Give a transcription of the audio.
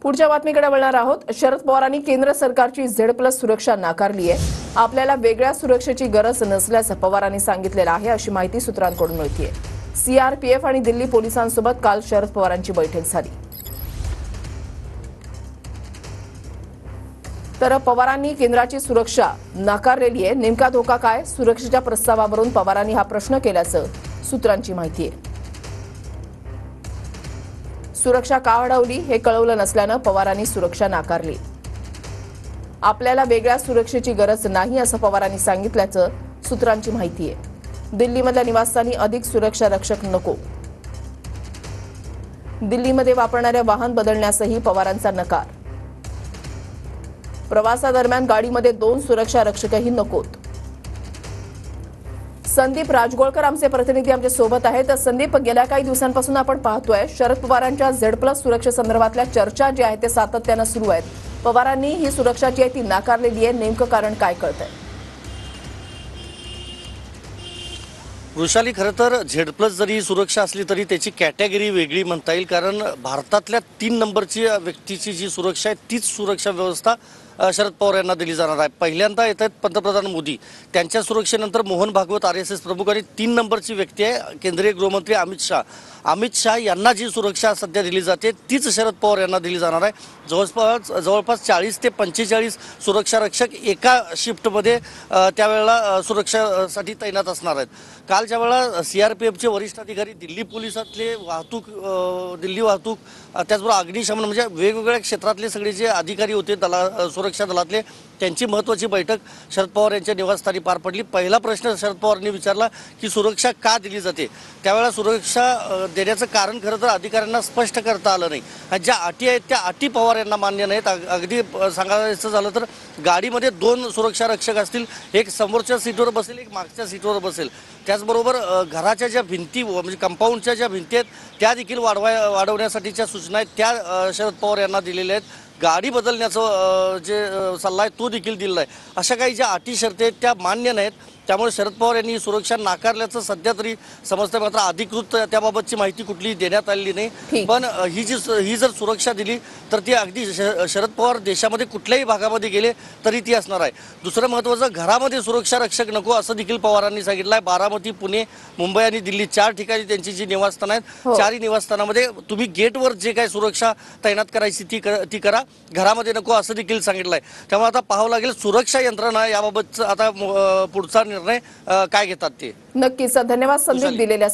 पुढच्या बातमीकडे वळणार आहोत। शरद पवारांनी केंद्र सरकारची Z+ सुरक्षा नाकारली आहे। आपल्याला वेगळ्या सुरक्षेची गरज नसल्याचं पवारांनी सांगितलेलं आहे, अशी माहिती सूत्रांकडून मिळतेय। CRPF आणि दिल्ली पोलिसांसोबत काल शरद पवारांची बैठक झाली। तर पवारांनी केंद्राची सुरक्षा नाकारलेली आहे। नेमका धोका काय? सुरक्षेच्या प्रस्तावावरून पवारांनी हा प्रश्न केल्याचं सूत्रांची माहिती आहे। सुरक्षा का अडवली हे कळवलं नसल्यानं पवारांनी सुरक्षा नाकारली। आपल्याला वेगळ्या सुरक्षेची गरज नाही असं पवारांनी सांगितल्याचं सूत्रांची माहिती आहे। दिल्लीमधल्या निवासस्थानी अधिक सुरक्षा रक्षक नको। दिल्लीमध्ये वापरणाऱ्या वाहन बदलण्यासही पवारांचा नकार। प्रवासादरम्यान गाडीमध्ये 2 सुरक्षा रक्षकही नकोत। संदीप राजगोळकर आमचे प्रतिनिधी आमच्या सोबत आहेत। संदीप, गेल्या काही दिवसांपासून आपण पाहतोय शरद पवारांच्या Z+ सुरक्षेसंदर्भातल्या चर्चा ज्या आहेत ते सातत्याने सुरू आहेत। पवारांनी ही सुरक्षा जी आहे ती नाकारलेली आहे, नेमकं कारण काय कळतंय? वृषाली, खरं तर Z+ जरी सुरक्षा असली तरी त्याची कॅटेगरी वेगळी म्हणता येईल, कारण भारतातल्या 3 नंबरची व्यक्तीची जी सुरक्षा आहे तीच सुरक्षा व्यवस्था शरद पवार यांना दिली जाणार आहे। पहिल्यांदा येत आहेत पंतप्रधान मोदी, त्यांच्या सुरक्षेनंतर मोहन भागवत RSS प्रमुख आणि 3 नंबरची व्यक्ती आहे केंद्रीय गृहमंत्री अमित शाह। अमित शाह यांना जी सुरक्षा सध्या दिली जाते तीच शरद पवार यांना दिली जाणार आहे। जवळपास 40 ते 45 सुरक्षा रक्षक एका शिफ्टमध्ये त्यावेळेला सुरक्षेसाठी तैनात असणार आहेत। कालच्या वेळेला CRPFचे वरिष्ठ अधिकारी, दिल्ली पोलिसातले दिल्ली वाहतूक, त्याचबरोबर अग्निशमन, म्हणजे वेगवेगळ्या क्षेत्रातले सगळे जे अधिकारी होते सुरक्षा दलातले, त्यांची महत्त्वाची बैठक शरद पवार यांच्या निवासस्थानी पार पडली। पहिला प्रश्न शरद पवारांनी विचारला की सुरक्षा का दिली जाते। त्यावेळेला सुरक्षा देण्याचं कारण खरं तर अधिकाऱ्यांना स्पष्ट करता आलं नाही। ज्या अटी आहेत त्या अटी पवार यांना मान्य नाहीत। अगदी सांगायचं झालं तर गाडीमध्ये 2 सुरक्षा रक्षक असतील, एक समोरच्या सीटवर बसेल, एक मागच्या सीटवर बसेल। त्याचबरोबर घराच्या ज्या भिंती म्हणजे कंपाऊंडच्या ज्या भिंती आहेत त्या देखील वाढवण्यासाठीच्या सूचना आहेत त्या शरद पवार यांना दिलेल्या आहेत। गाडी बदलण्याचं जे सल्ला आहे तो देखील दिलेला आहे। अशा काही ज्या अटी शर्ती आहेत त्या मान्य नाहीत, त्यामुळे शरद पवार यांनी सुरक्षा नाकारल्याचं सध्या तरी समजतं। मात्र अधिकृत त्याबाबतची माहिती कुठलीही देण्यात आलेली नाही। पण ही जर सुरक्षा दिली तर ती अगदी शरद पवार देशामध्ये कुठल्याही भागामध्ये गेले तरी ती असणार आहे। दुसरं महत्त्वाचं, घरामध्ये सुरक्षा रक्षक नको असं देखील पवारांनी सांगितलं आहे। बारामती, पुणे, मुंबई आणि दिल्ली 4 ठिकाणी त्यांची जी निवासस्थानं आहेत, 4ही निवासस्थानामध्ये तुम्ही गेटवर जे काय सुरक्षा तैनात करायची ती करा, घरामध्ये नको असं देखील सांगितलं आहे। त्यामुळे आता पाहावं लागेल सुरक्षा यंत्रणा याबाबतचा आता पुढचा निर्णय काय घेतात ते। नक्कीच धन्यवाद संदीप दिलेल्या